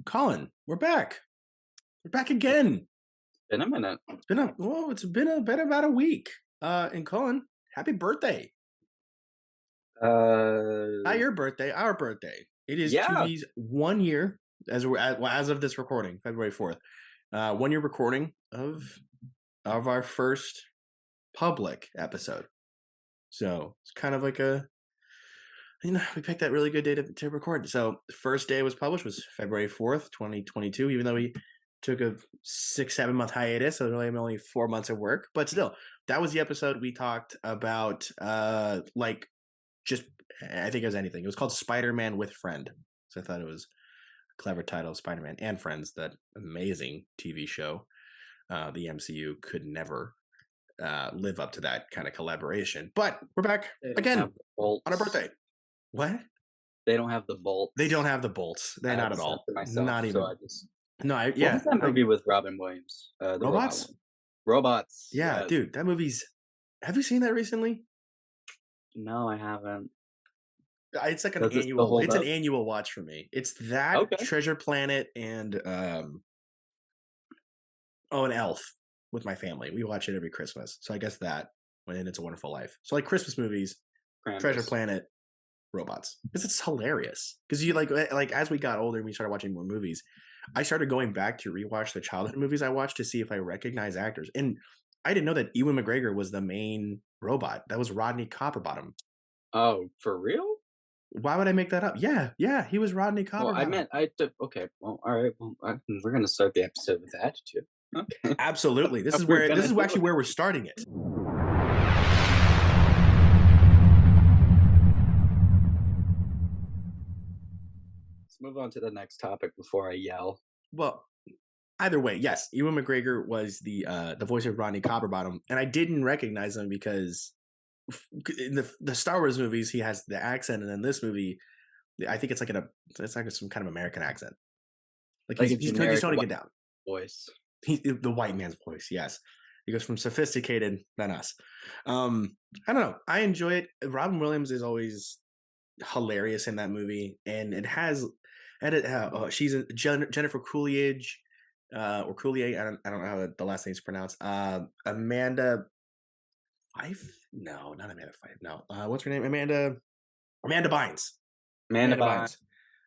Colin, we're back. We're back again. Been a minute. It's been about a week. And Colin, happy birthday. Not Uh, your birthday, our birthday. It is yeah. Tu-Vie's 1 year as of this recording, February 4th. 1 year recording of our first public episode. So it's kind of like we picked that really good day to record. So the first day it was published was February 4th, 2022, even though we took a 6-7 month hiatus. So really only 4 months of work. But still, that was the episode we talked about just I think it was anything. It was called Spider-Man with Friend. So I thought it was a clever title, Spider-Man and Friends, that amazing TV show. The MCU could never live up to that kind of collaboration. But we're back again on our birthday. What? They don't have the bolts. They don't have the bolts. They're not at all. Not even. So No, what was that movie with Robin Williams? The Robots? Robots. Yeah, dude, that movie's. Have you seen that recently? No, I haven't. It's like an Does it still annual. hold It's an up? annual watch for me. It's that Okay. Treasure Planet and an Elf with my family. We watch it every Christmas. So I guess that when It's a Wonderful Life. So like Christmas movies, Treasure Krampus. Planet, Robots, because it's hilarious. Because you like as we got older and we started watching more movies, I started going back to rewatch the childhood movies I watched to see if I recognize actors. And I didn't know that Ewan McGregor was the main robot. That was Rodney Copperbottom. Oh, for real? Why would I make that up? Yeah, he was Rodney Well, I Copperbottom. meant okay. Well, all right. Well, we're gonna start the episode with attitude. Okay. Absolutely. This is We're this is gonna actually do where we're starting it. Let's move on to the next topic before I yell. Well, either way, yes, Ewan McGregor was the voice of Rodney Copperbottom, and I didn't recognize him because in the Star Wars movies he has the accent, and in this movie, I think it's like some kind of American accent. Like Like a he's generic toning it down. voice. The white man's voice, yes. He goes from sophisticated than us. I don't know. I enjoy it. Robin Williams is always hilarious in that movie, and she's Jennifer Coolidge, or Coulier. I don't know how the last name's pronounced. Amanda Fife? No, not Amanda Fife. No. What's her name? Amanda Bynes. Amanda Bynes. Bynes.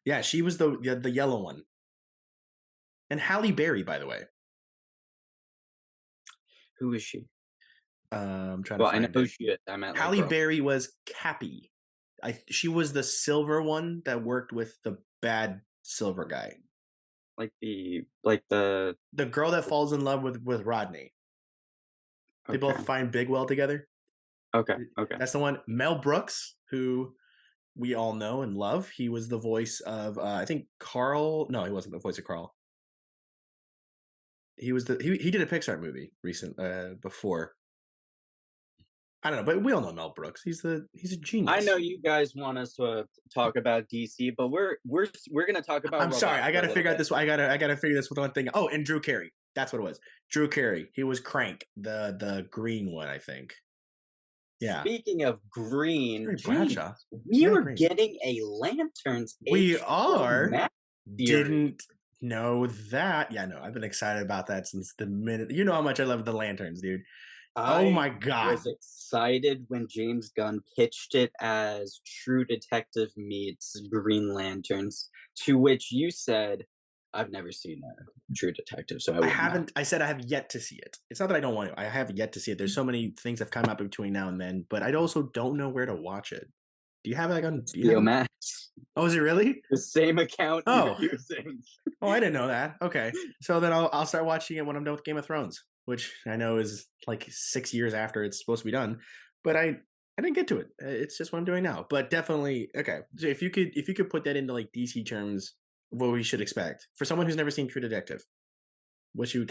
Yeah, she was the yellow one. And Halle Berry, by the way. Who is she? I'm trying Well, to I know find who it. she is. I meant Halle Berry was Cappy. She was the silver one that worked with the bad silver guy. the The girl that falls in love with Rodney. They both find Bigwell together. Okay. That's the one. Mel Brooks, who we all know and love. He was the voice of I think Carl. No, he wasn't the voice of Carl. He was he did a Pixar movie before. I don't know, but we all know Mel Brooks. He's a genius. I know you guys want us to talk about DC, but we're gonna talk about. I'm sorry, I gotta figure out this. I gotta figure this with one thing. Oh, and Drew Carey. That's what it was. Drew Carey. He was Crank, the green one, I think. Yeah. Speaking of green, Bradshaw. We are getting a Lanterns. We are. Series. Didn't know that. Yeah, no, I've been excited about that since the minute. You know how much I love the Lanterns, dude. Oh my god! I was excited when James Gunn pitched it as True Detective meets Green Lanterns, to which you said, "I've never seen a True Detective, so I haven't." I said I have yet to see it. It's not that I don't want to. I have yet to see it. There's so many things that have come up between now and then, but I also don't know where to watch it. Do you have it on HBO Max? Oh, is it really the same account you're using? Oh, I didn't know that. Okay, so then I'll start watching it when I'm done with Game of Thrones, which I know is like 6 years after it's supposed to be done, but I didn't get to it. It's just what I'm doing now. But definitely, okay. So if you could put that into like DC terms, what we should expect for someone who's never seen True Detective, what should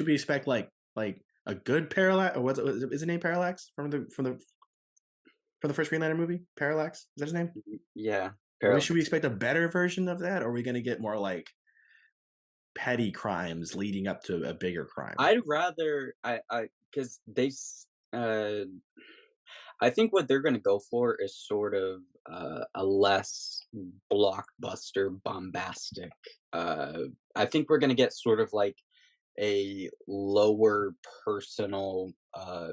we expect like a good Parallax, or is his name Parallax from the first Green Lantern movie? Parallax, is that his name? Yeah. Should we expect a better version of that, or are we going to get more like petty crimes leading up to a bigger crime? I'd rather because I think what they're going to go for is sort of a less blockbuster, bombastic. I think we're gonna get sort of like a lower personal,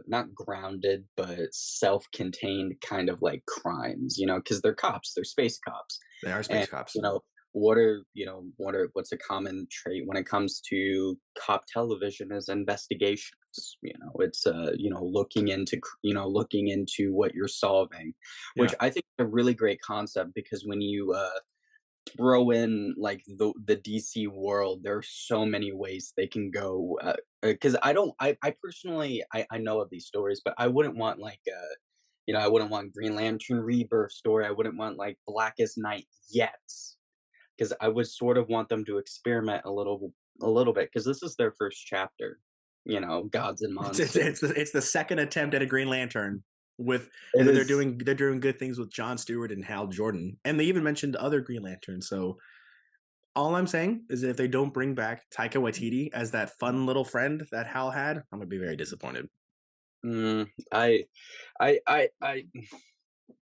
not grounded, but self-contained kind of like crimes, because they're cops, they're space cops. They are And, space cops. you know, what's a common trait when it comes to cop television is investigations. It's looking into what you're solving, which Yeah. I think is a really great concept because when you throw in like the DC world, there are so many ways they can go. Because I personally, I know of these stories, but I wouldn't want like I wouldn't want Green Lantern Rebirth story. I wouldn't want like Blackest Night yet, because I would sort of want them to experiment a little bit because this is their first chapter. Gods and monsters. It's the second attempt at a Green Lantern with It they're is. doing good things with John Stewart and Hal Jordan, and they even mentioned other Green Lanterns. So all I'm saying is if they don't bring back Taika Waititi as that fun little friend that Hal had, I'm gonna be very disappointed. Mm, I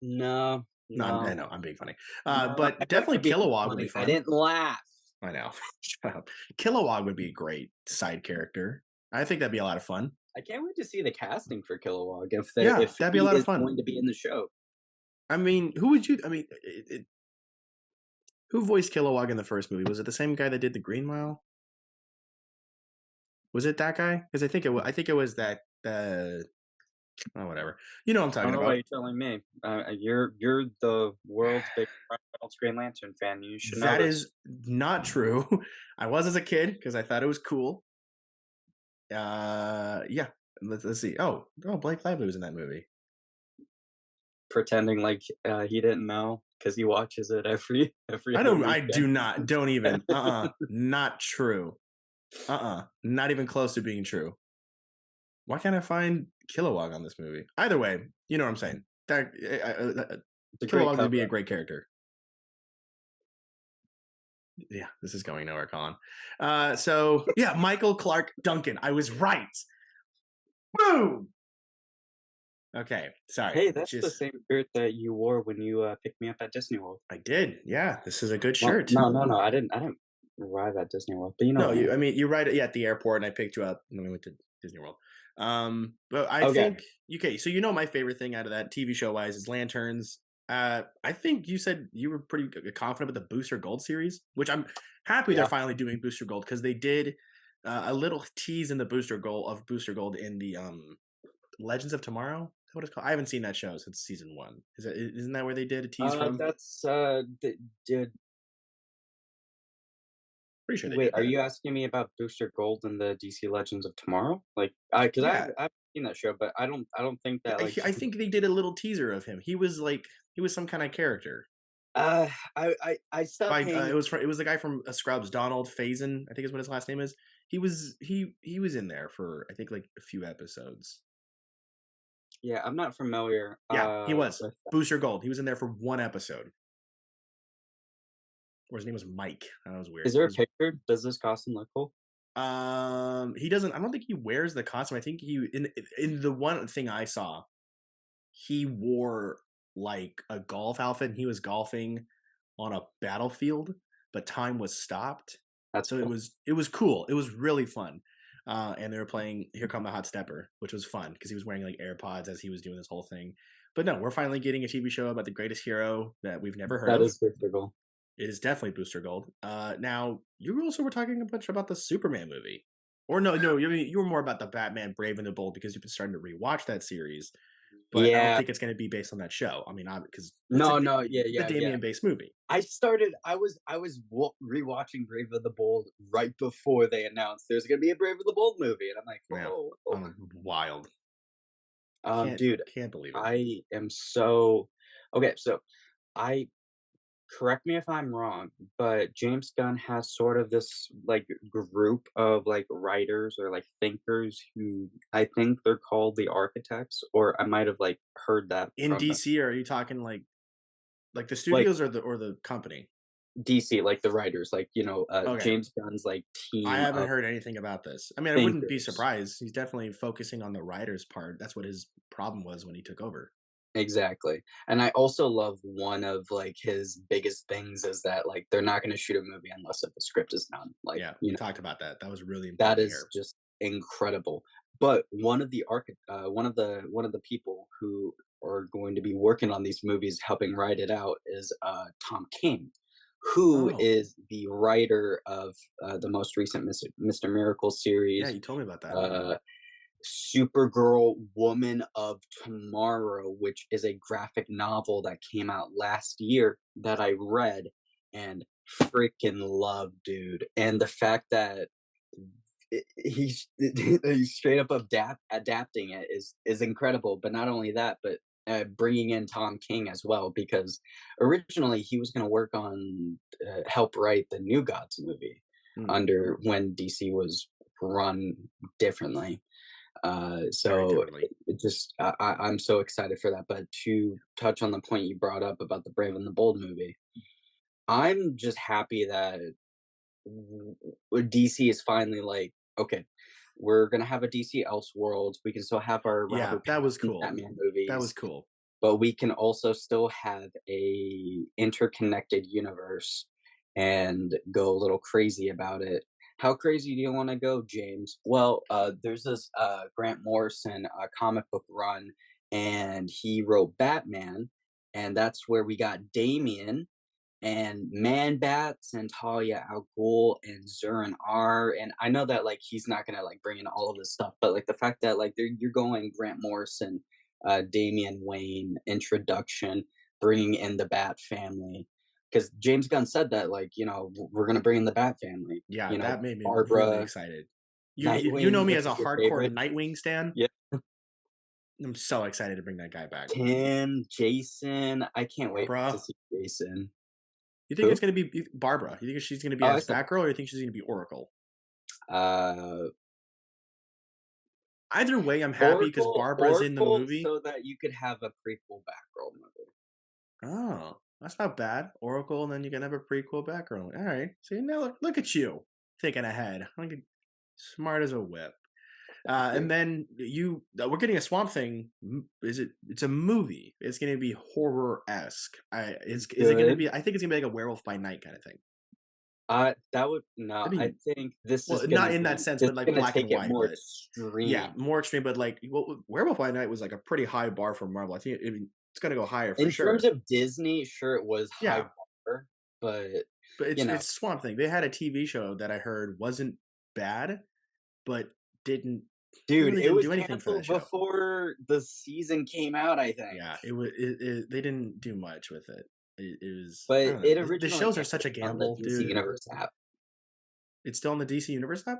no, No, I no, know I'm being funny, no. I but definitely wasn't being Kilowog would be funny. I fun. didn't laugh. I know. Shut up. Kilowog would be a great side character. I think that'd be a lot of fun. I can't wait to see the casting for Kilowog if they Yeah, if that'd be a he lot of is fun. going to be in the show. I mean, who would you? I mean, who voiced Kilowog in the first movie? Was it the same guy that did the Green Mile? Was it that guy? Because I think it was that. Oh, whatever. You know what I'm I don't talking know why about. you're telling me. You're the world's biggest Ryan Reynolds Green Lantern fan. You should know That this. is not true. I was as a kid because I thought it was cool. Yeah. Let's see. Oh, Blake Lively was in that movie. Pretending like he didn't know because he watches it every I other don't. I weekend. do not. Don't even. Not true. Not even close to being true. Why can't I find Kilowog on this movie? Either way, you know what I'm saying. That It's a great Kilowog would be cover. a great character. Yeah, this is going nowhere, Colin. So yeah, Michael Clark Duncan. I was right. Boom. Okay, sorry. Hey, that's the Just same shirt that you wore when you picked me up at Disney World. I did. Yeah, this is a good No, shirt. no, no, no. I didn't arrive at Disney World, but you know No, what I you. mean. I mean, you're right. Yeah, at the airport, and I picked you up when we went to Disney World. But I Okay. think okay. So my favorite thing out of that TV show wise is lanterns. I think you said you were pretty confident with the Booster Gold series, which I'm happy they're Yeah. finally doing Booster Gold because they did a little tease in the Booster Gold in the Legends of Tomorrow. Is that what it's called? I haven't seen that show since season one. Isn't that where they did a tease from? That's did Pretty sure they wait, did are that. you asking me about Booster Gold and the DC Legends of Tomorrow? Like, because Yeah, I've seen that show, but I don't think that like I think they did a little teaser of him. He was some kind of character. I stopped By paying. it was the guy from Scrubs, Donald Faison, I think is what his last name is. He was in there for I think like a few episodes. Yeah, I'm not familiar Yeah, he was with Booster Gold. He was in there for one episode. Or his name was Mike. That was weird. Is there a picture? Does this costume look cool? He doesn't. I don't think he wears the costume. I think he in the one thing I saw, he wore like a golf outfit. And he was golfing on a battlefield, but time was stopped. That's So cool. it was cool. It was really fun. And they were playing "Here Come the Hot Stepper," which was fun because he was wearing like AirPods as he was doing this whole thing. But no, we're finally getting a TV show about the greatest hero that we've never heard That of. is Booster Gold. It is definitely Booster Gold. Now you also were talking a bunch about the Superman movie, or no, you were more about the Batman Brave and the Bold because you've been starting to rewatch that series. But I don't Yeah. think it's going to be based on that show. I mean, because No, no, yeah, the yeah, yeah. Damian based movie. I was rewatching Brave and the Bold right before they announced there's gonna be a Brave and the Bold movie, and I'm like, Yeah, whoa, whoa. wild. Dude, Can't believe it. I am so okay. So I correct me if I'm wrong, but James Gunn has sort of this like group of like writers or like thinkers who I think they're called the architects, or I might have like heard that In from them. DC, are you talking like the Like studios or the company? DC, like the writers, like Okay, James Gunn's like I team haven't of heard anything about this. I mean, I wouldn't be thinkers. surprised. He's definitely focusing on the writers part. That's what his problem was when he took over. Exactly, and I also love one of, like, his biggest things is that, like, they're not gonna shoot a movie unless if the script is done, like, Yeah, we talked about that. That was really that important to is hear. just incredible. But one of the people who are going to be working on these movies, helping write it out, is Tom King, who Oh, is the writer of the most recent Mr. Miracle yeah, series, you told me about that. uh, Supergirl, Woman of Tomorrow, which is a graphic novel that came out last year that I read and freaking loved, dude. And the fact that he's straight up adapting it is incredible. But not only that, but bringing in Tom King as well, because originally he was going to work on help write the New Gods movie Mm, under when DC was run differently. very So differently. it just I'm so excited for that. But to touch on the point you brought up about the Brave and the Bold movie, I'm just happy that DC is finally like, okay, we're gonna have a DC Elseworlds. We can still have our Yeah, Robert that was Pattinson cool. Batman That was movies, cool. but we can also still have a interconnected universe and go a little crazy about it. How crazy do you want to go, James? Well, there's this Grant Morrison comic book run, and he wrote Batman, and that's where we got Damian and Man Bats and Talia al Ghul and Zurin R. And I know that like he's not gonna like bring in all of this stuff, but like the fact that like you're going Grant Morrison, Damian Wayne introduction, bringing in the Bat family, because James Gunn said that like we're gonna bring in the Bat family. Yeah, that made me really Barbara, excited. You know Nightwing, me which as a is your hardcore favorite. Nightwing stan. Yeah, I'm so excited to bring that guy back. Tim, Jason. I can't wait to Barbara, see Jason. you think it's Who? gonna be Barbara? You think she's gonna be Oh, I as said Batgirl, or you think she's gonna be Oracle? uh Either way, I'm happy because Oracle, Barbara's in the Oracle, movie. so that you could have a prequel Batgirl movie. Oh, that's not bad. Oracle, and then you can have a prequel Batgirl. All right. See, now look at you thinking ahead. Like smart as a whip. Thank And you. then we're getting a Swamp Thing. Is it? It's a movie. It's going to be horror esque. Is it going to Good. be? I think it's going to be like a Werewolf by Night kind of thing. That would no. I I mean, think this is well, gonna not in that be sense, this but is like gonna black and take it white. more But yeah, extreme. more extreme. But like Werewolf by Night was like a pretty high bar for Marvel. I think it's going to go higher for In terms sure. of Disney, sure it was high Yeah, bar, but but you know, it's Swamp Thing. They had a TV show that I heard wasn't bad, but didn't it dude, really it didn't was do anything for that canceled show. before the season came out, I think. Yeah, they didn't do much with it. It was I But don't know. it The originally shows are aired such a on the gamble, DC dude. Universe app. It's still on the DC Universe app.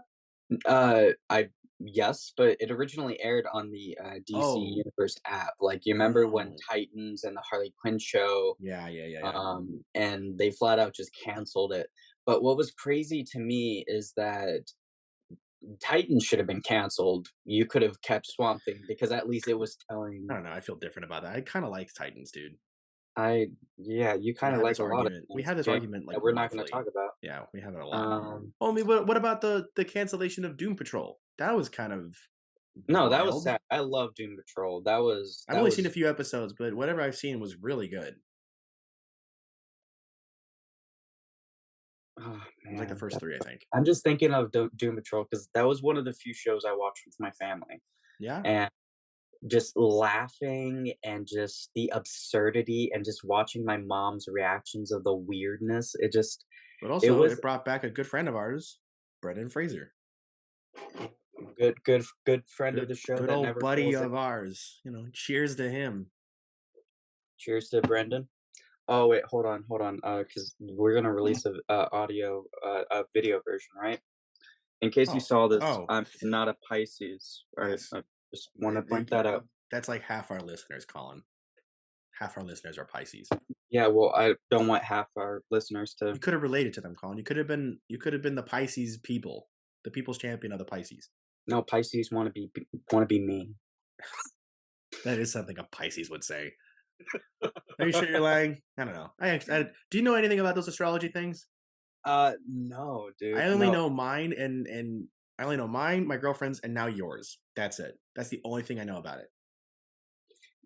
I yes, but it originally aired on the DC Oh, Universe app. Like, you remember when oh, Titans and the Harley Quinn show, yeah, yeah, yeah, yeah. and they flat out just canceled it. But what was crazy to me is that Titans should have been canceled. You could have kept Swamp Thing because at least it was I telling. don't know. I feel different about that. I kind of like Titans, dude. Yeah, you We kind of had like this a lot of argument. We things, had this James, argument like that we're not going to monthly. talk about. Yeah, we have it a lot. Um, Oh, I mean, what about the cancellation of Doom Patrol? That was kind of no, that was wild. sad. I love Doom Patrol. That was I've that only seen a was. few episodes, but whatever I've seen was really good. Oh It was like the man, first three, I think. I'm just thinking of Doom Patrol because that was one of the few shows I watched with my family, Yeah, and just laughing and just the absurdity and just watching my mom's reactions of the weirdness. but It also was it brought back a good friend of ours, Brendan Fraser. good friend of the show Good that old never buddy calls it. of ours. Cheers to him. Cheers to Brendan. Oh wait, hold on, because we're gonna release a video version, right? In case you Oh, saw this, oh, I'm not a Pisces. All right, yes. I just want to point that out. That's like half our listeners, Colin. Half our listeners are Pisces. Yeah, well, I don't want half our listeners You to. could have related to them, Colin. You could have been the Pisces people, the people's champion of the Pisces. No, Pisces want to be me. That is something a Pisces would say. Are you sure you're lying? I don't know. Do you know anything about those astrology things? No, I dude, only no. know mine and I only know mine, my girlfriend's, and now yours. That's it. That's the only thing I know about it.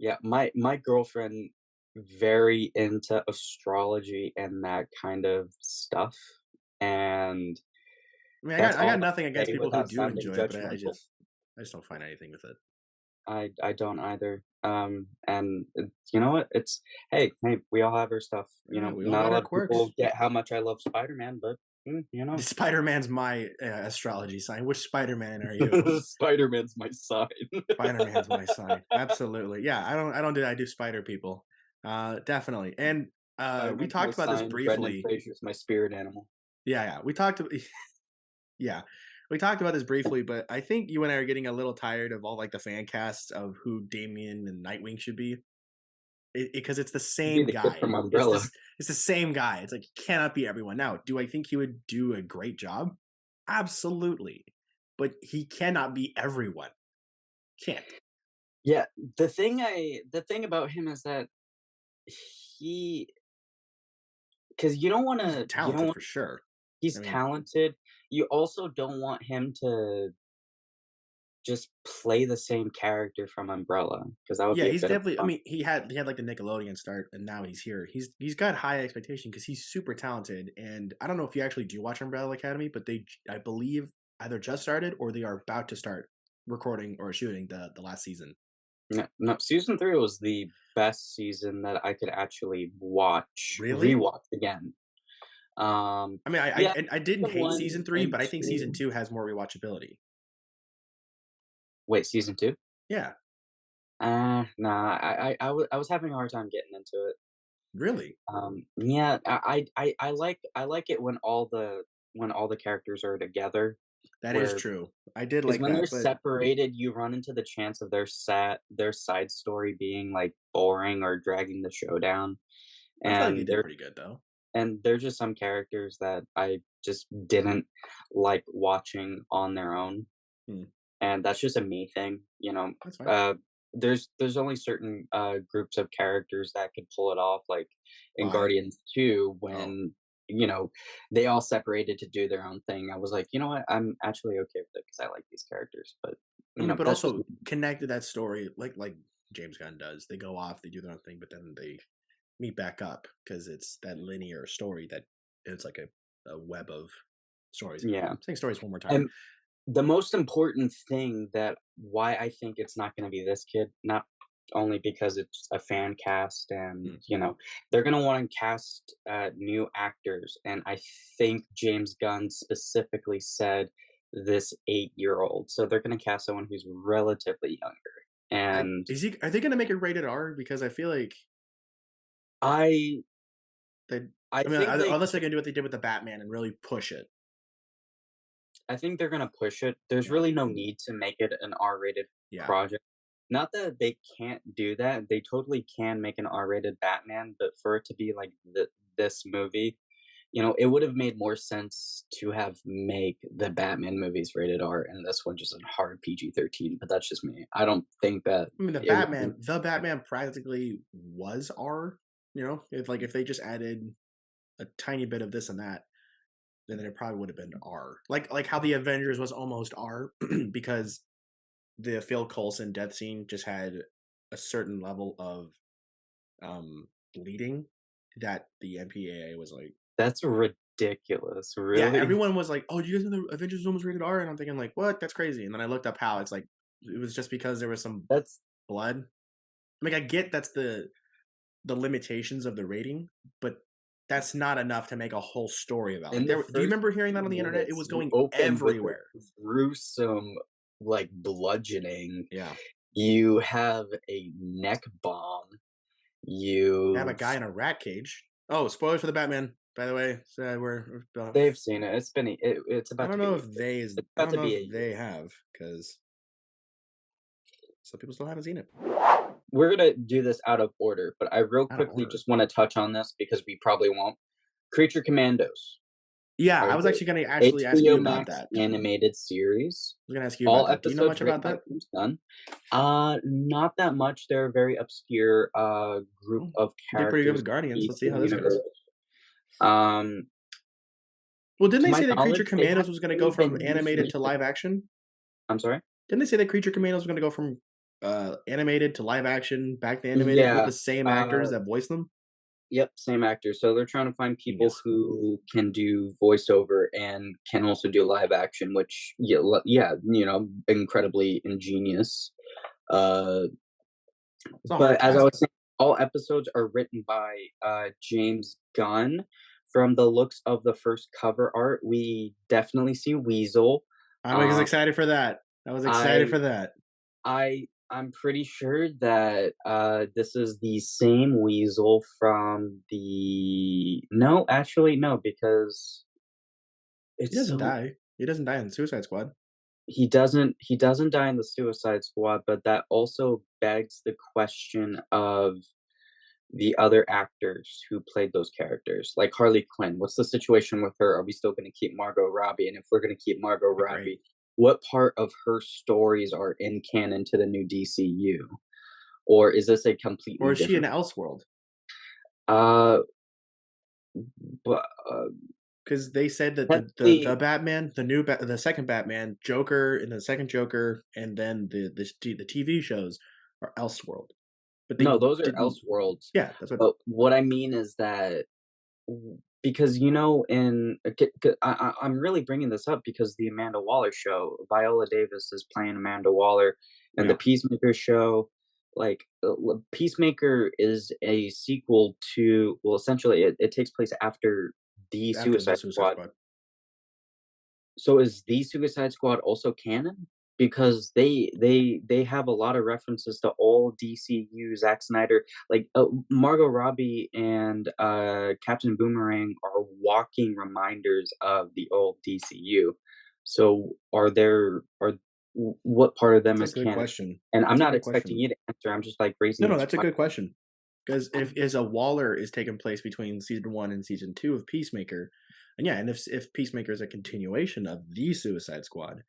Yeah, my girlfriend very into astrology and that kind of stuff, and I mean, that's I all got nothing I against say people who without do sounding enjoy it, but judgmental. I just don't find anything with it. I don't either. And you know what? It's hey, we all have our stuff. You Yeah, know, we all not a got our lot of people quirks. get how much I love Spider-Man, but Spider Man's my astrology sign. Which Spider Man are you? Spider-Man's my sign. Spider Man's my sign. Absolutely. Yeah, I don't do I do spider people. Definitely. And we Spider-Man's my talked about this sign. Brendan briefly. Fraser's my spirit animal. Yeah, we talked yeah. We talked about this briefly, but I think you and I are getting a little tired of all like the fan casts of who Damien and Nightwing should be. Because it's the He'd be same the kid guy. from Umbrella. It's the same guy. It's like he cannot be everyone. Now, do I think he would do a great job? Absolutely. But he cannot be everyone. Can't. Yeah, the thing about him is that he because He's you don't talented want for sure. he's I mean, talented. You also don't want him to just play the same character from Umbrella, because that would yeah, be a he's bit of definitely. I fun. mean, he had like the Nickelodeon start, and now he's here. He's got high expectation because he's super talented. And I don't know if you actually do watch Umbrella Academy, but I believe either just started or they are about to start recording or shooting the last season. No, no, season 3 was the best season that I could actually Really? rewatch again. Um, I mean, yeah, I didn't season hate 1 season three, and but I think season 2. two has more rewatchability. Wait, season 2? Yeah, Nah, I was having a hard time getting into it. really, Yeah, I like it when all the characters are together, that is where true. I did because like when they're that, but separated, you run into the chance of their side story being, like, boring or dragging the show down, I feel like they and did pretty good though. there's just some characters that I just didn't like watching on their own, Hmm, and that's just a me thing, you know? that's fine. Uh, there's only certain, groups of characters that could pull it off, like in Why? Guardians 2 Oh, when, you know, they all separated to do their own thing. I was like, "You know what? I'm actually okay with it because I like these characters." But, I mean, but that's just also connected that story like James Gunn does. They go off, they do their own thing, but then they meet back up because it's that linear story that it's like a web of stories. yeah. Saying stories one more time. And the most important thing that why I think it's not gonna be this kid, not only because it's a fan cast and, Hmm. they're gonna wanna cast, new actors, and I think James Gunn specifically said this 8-year-old, so they're gonna cast someone who's relatively younger, and Is he? Are they going to make it rated R? Because I feel like I they. I I mean, think they unless they're going to do what they did with the Batman and really push it. I think they're gonna push it. There's Yeah, really no need to make it an R-rated yeah. project. Not that they can't do that. They totally can make an R-rated Batman, but for it to be like this movie, it would have made more sense to have make the Batman movies rated R and this one just a hard PG-13. But that's just me. I don't think that I mean, it would have been. The Batman practically was R. You know, if they just added a tiny bit of this and that, then it probably would have been R. Like how the Avengers was almost R because the Phil Coulson death scene just had a certain level of bleeding that the MPAA was like, That's ridiculous. yeah, Really? everyone was like, "Oh, do you guys know the Avengers was almost rated R?" And I'm thinking like, "What? That's crazy." And then I looked up how it's like it was just because there was some That's blood. I mean, I get that's the limitations of the rating, but that's not enough to make a whole story about. Like, in the do you first remember hearing that few on the internet? It minutes. was You going open with a everywhere. gruesome, like bludgeoning. Yeah, You have a neck bomb. they have a You guy in a rat cage. Oh, spoilers for the Batman, by the way. So they've seen it. It's I about to don't be know a if they is. it's I about don't to know be if a year. they have because some people still haven't seen it. We're gonna do this out of order, but I real Out of quickly order. just want to touch on this because we probably won't. Creature Commandos Yeah, are I was the actually going to actually ask you HBO about Max that. I animated series. was going to ask you about All that. Do you know episodes much written about by that? James Gunn. Not that much. They're a very obscure group Oh, of you did pretty good characters with in the Guardians. Let's see DC how this universe. goes. Um, Well, didn't to they my say that Creature knowledge, they Commandos haven't was going to go really from been used animated to recently. live action? I'm sorry? Didn't they say that Creature Commandos was going to go from animated to live action, back to animated with Yeah, the same actors uh, that voice them? yep, same actor. So they're trying to find people Genius. who can do voiceover and can also do live action, which yeah, incredibly ingenious. Uh, It's a hard but as I task. was saying, all episodes are written by James Gunn. From the looks of the first cover art, we definitely see Weasel. I was Um, excited for that. I was excited I for that. I'm pretty sure that this is the same Weasel from the no, actually no, because He it's doesn't so die. He doesn't die in Suicide Squad. he doesn't die in the Suicide Squad, but that also begs the question of the other actors who played those characters, like Harley Quinn. What's the situation with her? Are we still going to keep Margot Robbie? And if we're going to keep Margot That'd be great. Robbie, what part of her stories are in canon to the new DCU? Or is this a Or completely is she in different? Elseworld? Uh, but Because they said that the technically, Batman, the second Batman, Joker, and the second Joker, and then the TV shows are Elseworld. But they no, those are didn't. Elseworlds. Yeah, that's what. But what I mean is that because in I'm really bringing this up because the Amanda Waller show, Viola Davis is playing Amanda Waller, and the Yeah, Peacemaker show, like Peacemaker is a sequel to, well, essentially it takes place after the after the Suicide Suicide Squad. Squad. So is the Suicide Squad also canon? Because they have a lot of references to all DCU, Zack Snyder, like Margot Robbie and Captain Boomerang are walking reminders of the old DCU. So what part of them That's is a good canon? question. And I'm That's a not good expecting question. you to answer. I'm just like No, raising no, these that's a questions. good question. Because if is a Waller is taking place between season 1 and season 2 of Peacemaker, and yeah, and if Peacemaker is a continuation of the Suicide Squad,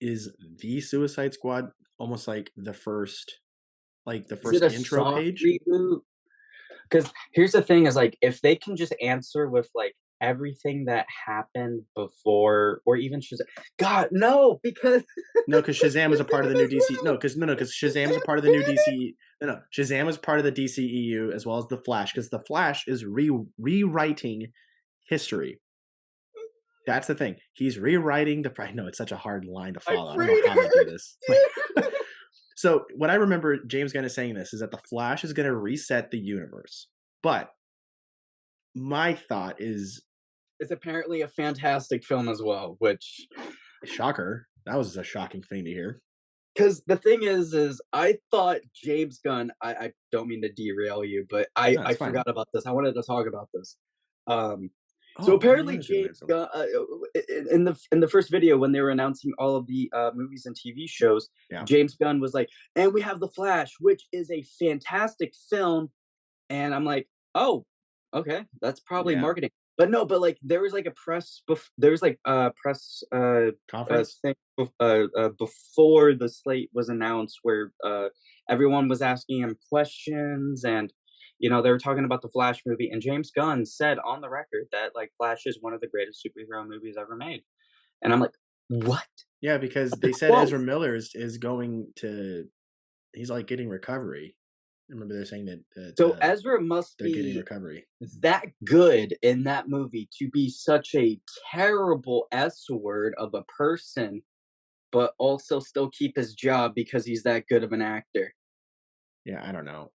is the Suicide Squad almost like the Is it first a intro soft page? reboot? Because here's the thing is like if they can just answer with like everything that happened before or even God, no, because No, because Shazam is a part of the new DC. No, because Shazam is a part of the new DC. No, Shazam is part of the DCEU as well as the Flash, because the Flash is rewriting history. That's the thing. He's rewriting the. I know it's such a hard line to I'm follow. I don't know afraid. how they do this. Like, so what I remember James Gunn is saying this is that the Flash is going to reset the universe. But my thought is, It's apparently a fantastic film as well, which shocker. That was a shocking thing to hear. because the thing is I thought James Gunn, I don't mean to derail you, but No, I it's fine. forgot about this. I wanted to talk about this. Um, so Oh, what apparently was going to James say? Gunn, in the first video when they were announcing all of the movies and TV shows, Yeah. James Gunn was like, "And we have The Flash, which is a fantastic film." And I'm like, "Oh, okay, that's probably Yeah. marketing." But no, but like there was like a there was like a press Conference? thing before the slate was announced where everyone was asking him questions and they were talking about the Flash movie and James Gunn said on the record that like Flash is one of the greatest superhero movies ever made. And I'm like, "What?" Yeah, because they said Quote. Ezra Miller is going to. He's like getting recovery. I remember they're saying So Ezra must they're getting be recovery. that good in that movie to be such a terrible S word of a person, but also still keep his job because he's that good of an actor. Yeah, I don't know.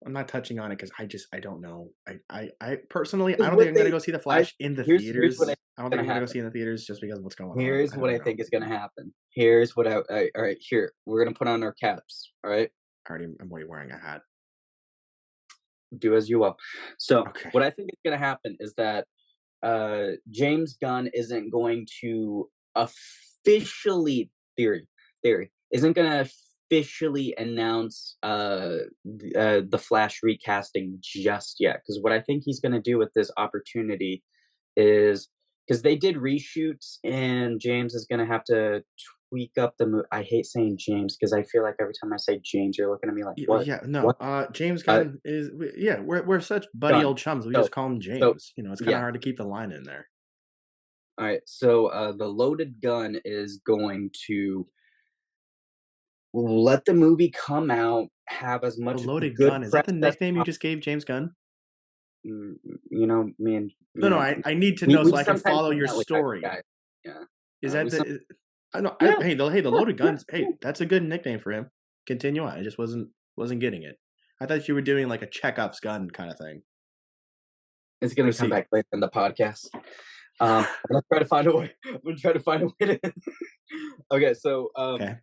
I'm not touching on it because I don't know. I personally I Because don't think what I'm gonna they go see the I Flash in the here's what I theaters. think I don't is think gonna I'm gonna go happen. see it in the theaters just because of what's going on. Here's I what don't I know. think is gonna happen. Here's what all right, here. We're gonna put on our caps, all right? I'm already wearing a hat. Do as you will. So Okay. what I think is gonna happen is that James Gunn isn't going to officially theory isn't going to officially announce the Flash recasting just yet. Because what I think he's going to do with this opportunity is because they did reshoots, and James is going to have to tweak up the movie. I hate saying James because I feel like every time I say James, you're looking at me like, "What? Yeah, no. What?" James Uh, Gunn is yeah. We're such buddy Gunn. old chums. We So just call him so James. It's kind of yeah. hard to keep the line in there. All right. So the loaded gun is going to let the movie come out, have as The much loaded good gun, is that press the as nickname you possible. just gave James Gunn? Me No, no, and I need to we know we so I can sometimes follow hang your out with type of story. guys. Yeah. Is We that some the I know Yeah, hey, the loaded yeah, guns, yeah. hey, that's a good nickname for him. Continue on, I just wasn't getting it. I thought you were doing, like, a Chekhov's gun kinda thing. It's gonna come Proceed. back later in the podcast. I'm gonna try to find a way. I'm gonna try to find a way to. Okay, so Okay.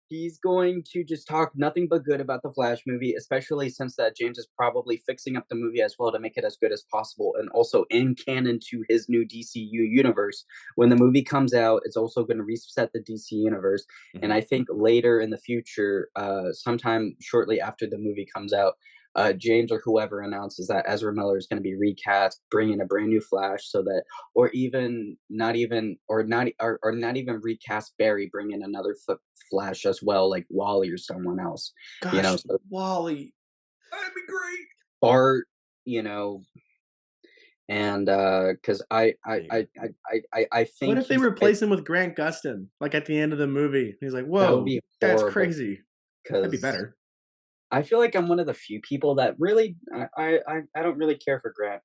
he's going to just talk nothing but good about the Flash movie, especially since that James is probably fixing up the movie as well to make it as good as possible, and also in canon to his new DCU universe. When the movie comes out, it's also going to reset the DC universe, and Mhm. I think later in the future, sometime shortly after the movie comes out, James or whoever announces that Ezra Miller is going to be recast, bringing a brand new Flash, so that, or even not even, or not even recast Barry, bring in another Flash as well, like Wally or someone else, Gosh, so Wally. That'd be great. Bart, you know, and because I What think if they replace him with Grant Gustin, like, at the end of the movie? He's like, that would "Whoa, be that's horrible crazy." That'd be because better. I feel like I'm one of the few people that really I don't really care for Grant.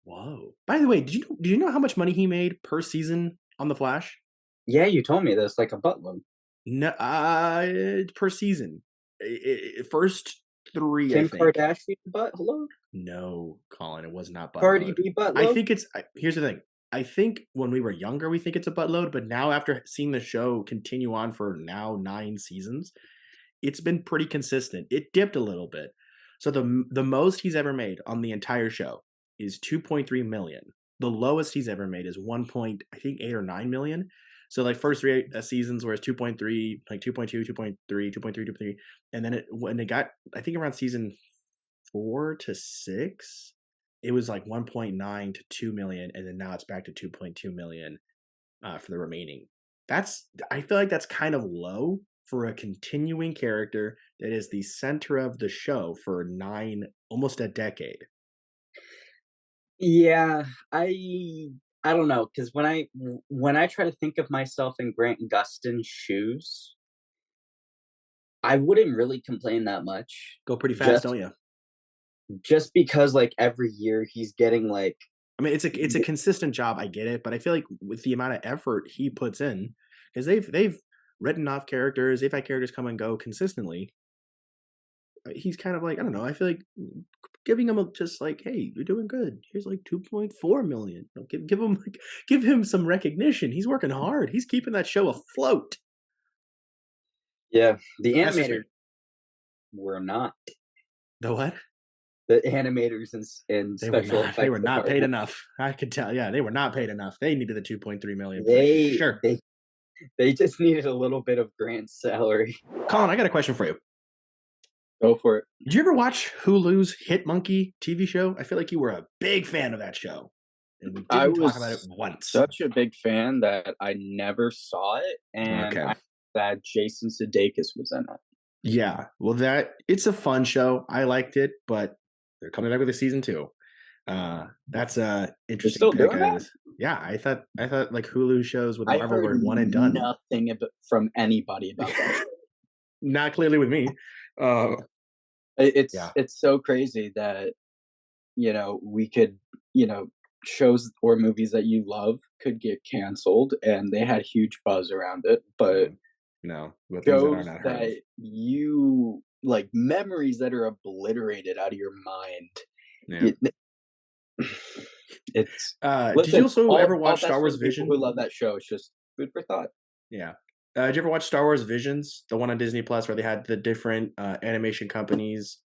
Whoa. By the way, did you know how much money he made per season on The Flash? Yeah, you told me this like a buttload. No, per season. First 3, I Kim think. Kardashian buttload, No, Colin, it was not Cardi buttload. B I buttload. think here's the thing. I think when we were younger, we think it's a buttload, but now after seeing the show continue on for now 9 seasons, it's been pretty consistent. It dipped a little bit. So the most he's ever made on the entire show is 2.3 million. The lowest he's ever made is 1 point, I think 8 or 9 million. So like first 3 seasons where it's 2.3, like 2.2, 2.3, 2.3, 2.3, and then when it got I think around season 4 to 6, it was like 1.9 to 2 million, and then now it's back to 2.2 million for the remaining. I feel like that's kind of low for a continuing character that is the center of the show for 9, almost a decade. Yeah, I don't know because when I try to think of myself in Grant Gustin's shoes, I wouldn't really complain that much. Go pretty fast, Just don't you? just because like every year he's getting like I mean, it's a consistent job. I get it, but I feel like with the amount of effort he puts in, because they've written off characters, they've had characters come and go consistently. He's kind of like I don't know. I feel like giving him just like, hey, you're doing good. Here's like 2.4 million. Give him give him some recognition. He's working hard. He's keeping that show afloat. yeah, the But that's just me. animators were not. The what? The animators and They were special not. They effects were not paid department. enough. I could tell. Yeah, they were not paid enough. They needed the 2.3 million for They sure. they they just needed a little bit of Grant's salary. Colin, I got a question for you. Go for it. Did you ever watch Hulu's Hit Monkey TV show? I feel like you were a big fan of that show, and we I didn't talk about it was once. such a big fan that I never saw it, and Okay. I that Jason Sudeikis was in it. Yeah. Well, it's a fun show. I liked it, but they're coming back with a season 2. That's a They're interesting still pick doing that? as yeah, I thought like Hulu shows with I Marvel heard were one and done. nothing from anybody about that show. Not clearly with me. Uh, It's yeah. it's so crazy that, we could, shows or movies that you love could get canceled, and they had huge buzz around it, but Mhm. No, with things that are shows not heard of. that you like, memories that are obliterated out of your mind, Yeah. it it's Did you listen, also ever all watch best Star for Wars the people who Vision? love that show. It's just food for thought. Yeah. Did you ever watch Star Wars Visions, the one on Disney Plus where they had the different animation companies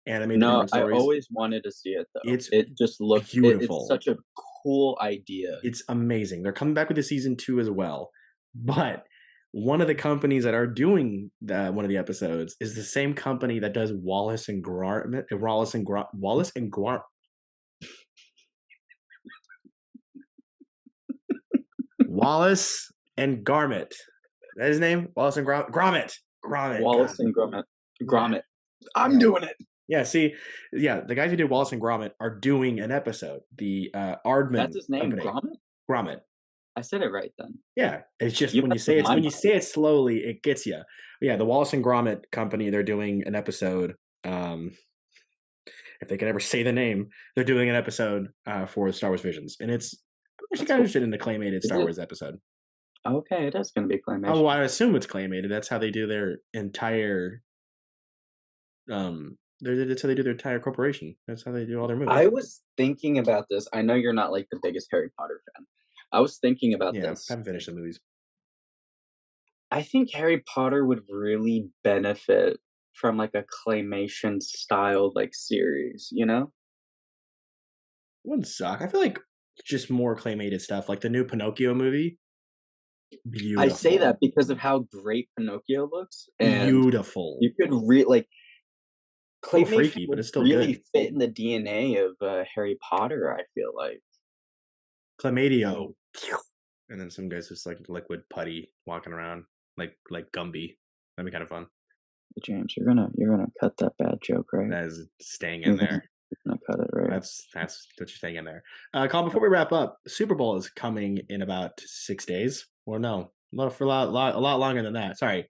animate the No, different I stories? always wanted to see it, though. It's It just it's beautiful. such a cool idea. It's amazing. They're coming back with a season 2 as well. But one of the companies that are doing one of the episodes is the same company that does Wallace and Gromit. Wallace and Garmit. That his name? Wallace and Gromit. Gromit. God. Wallace and Gromit. Yeah. Gromit. I'm Yeah. doing it. Yeah. See, yeah, the guys who did Wallace and Gromit are doing an episode. The That's Aardman his name, company. Gromit? Gromit. I said it right then. Yeah, it's just You messed with my when you mind. say it slowly, it gets you. Yeah, the Wallace and Gromit company, they're doing an episode. Um, if they could ever say the name, they're doing an episode for Star Wars Visions, and I'm actually That's kind of cool. interested in the claymated Is Star it Wars episode. okay? It is going to be Oh, well, claymation. I assume it's claymated. That's how they do their entire. That's how they do their entire corporation. That's how they do all their I movies. was thinking about this. I know you're not like the biggest Harry Potter fan. I was thinking about Yeah, this. haven't finished the movies. I think Harry Potter would really benefit from like a claymation style like series, you know? Wouldn't suck. I feel like just more claymated stuff, like the new Pinocchio movie. I say Beautiful, that because of how great Pinocchio looks, and beautiful. you could like A little claymation freaky, but would it's still good. really fit in the DNA of Harry Potter, I feel like. Chlamydio, and then some guys just like liquid putty walking around like Gumby. That'd be kind of fun. James, you're gonna cut that bad joke, right? That is staying in You're gonna, there. you're gonna cut it, right? That's what you're staying in there. Colin, before we wrap up, Super Bowl is coming in about 6 days. Or no, for a lot longer than that. Sorry,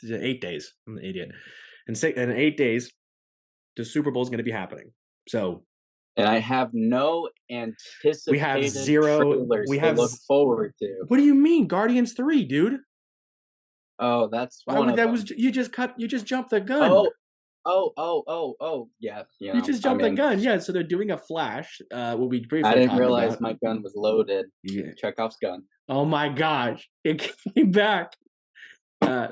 8 days. I'm an idiot. In 8 days, the Super Bowl is going to be happening. So And I have no we have anticipated zero. trailers to look forward to. What do you mean, Guardians 3, dude? Oh, that's Why one would of that was them. you just cut? You just jumped the gun. Oh, oh, yeah, You just I jumped the mean, gun. Yeah. So they're doing a Flash. What we I briefly didn't talked realize about. my gun was loaded. Yeah. Chekhov's gun. Oh my gosh, it came back.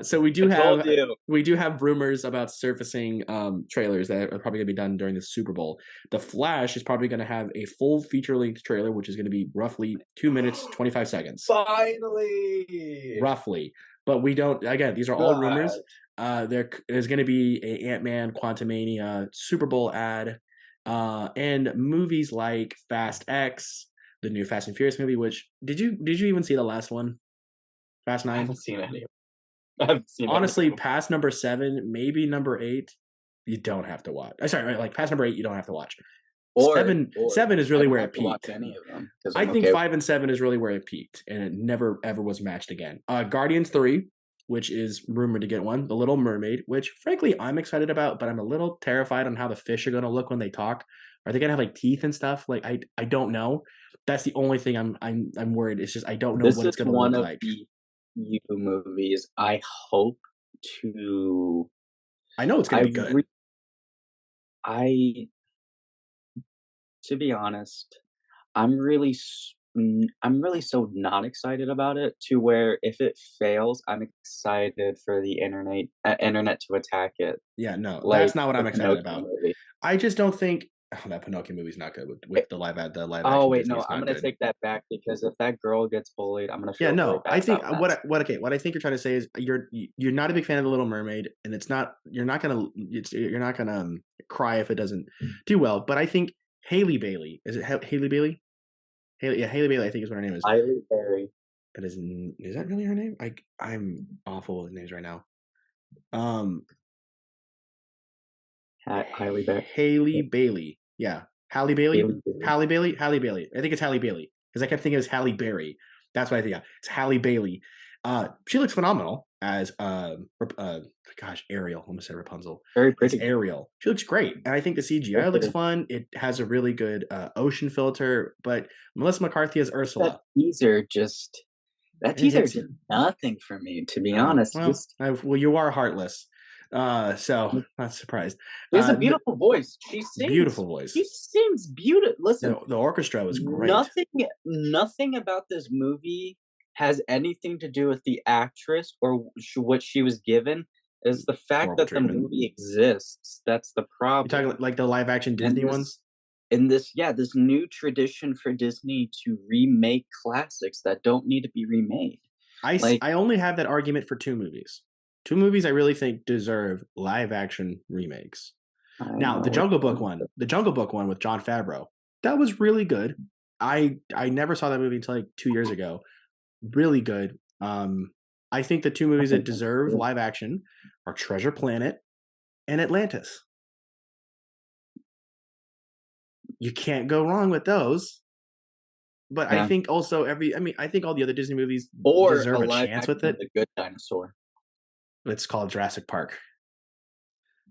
So I told you. we do have rumors about surfacing trailers that are probably going to be done during the Super Bowl. The Flash is probably going to have a full feature length trailer, which is going to be roughly 2 minutes 25 seconds, Finally! roughly. But we don't. Again, these are all rumors. God. There is going to be a Ant-Man, Quantumania, Super Bowl ad, and movies like Fast X, the new Fast and Furious movie. Which did you even see the last one? Fast I Nine. haven't seen any. I haven't seen any of Honestly, them. past number 7, maybe number 8, you don't have to watch. Sorry, like past number 8, you don't have to watch. Seven is I really don't where have it to watch peaked. any of them because I I'm think okay. 5 and 7 is really where it peaked, and it never ever was matched again. Guardians 3, which is rumored to get one, The Little Mermaid, which frankly I'm excited about, but I'm a little terrified on how the fish are going to look when they talk. Are they going to have like teeth and stuff? Like I don't know. That's the only thing I'm worried. It's just I don't know This what is it's going to one look of like. the few movies I hope to. I know it's going I to be good. I to be honest, I'm really so not excited about it to where if it fails, I'm excited for the internet to attack it, Yeah, no, like that's not what the I'm excited Pinocchio about. movie. I just don't think that Pinocchio movie's not good Eh, with the live oh action wait, Disney no, is I'm not gonna good. take that back because if that girl gets bullied, I'm gonna Yeah, feel really no, I bad think about that. what I think you're trying to say is you're not a big fan of the Little Mermaid, and you're not gonna cry if it doesn't do well. But I think Haley Bailey, is it Haley Bailey? Haley Bailey, I think is what her name is. Hailey Berry. Is that really her name? I'm awful with names right now. Um, Hailey Berry. Haley Bailey. Yeah. Halle Bailey? Hailey Berry. Halle Bailey? Halle Bailey. I think it's Halle Bailey because I kept thinking it was Halle Berry. That's what I think. Yeah. It's Halle Bailey. She looks phenomenal as gosh, Ariel. I almost said Rapunzel. Very As pretty. Ariel. She looks great. And I think the Very CGI looks pretty. fun. It has a really good ocean filter, but Melissa McCarthy as That Ursula. teaser just that It teaser takes did nothing for me, to be oh, honest. well, Just well, you are heartless. So not surprised. she has a The beautiful voice. beautiful voice. She sings beautiful. Listen, The orchestra was great. nothing about this movie has anything to do with the actress or what she was given. Is the fact Horrible that the treatment. movie exists. That's the You talking problem. like the live action And Disney ones? this new tradition for Disney to remake classics that don't need to be remade. Like, I only have that argument for 2 movies. 2 movies I really think deserve live action remakes. I don't Now, know which one. The Jungle Book one with Jon Favreau, that was really good. I never saw that movie until like 2 years ago. Really good. I think the 2 movies that deserve live action are Treasure Planet and Atlantis. You can't go wrong with those. But I Yeah. think also I think all the other Disney movies Or deserve a a live chance action with of it. The Good Dinosaur. It's called Jurassic Park.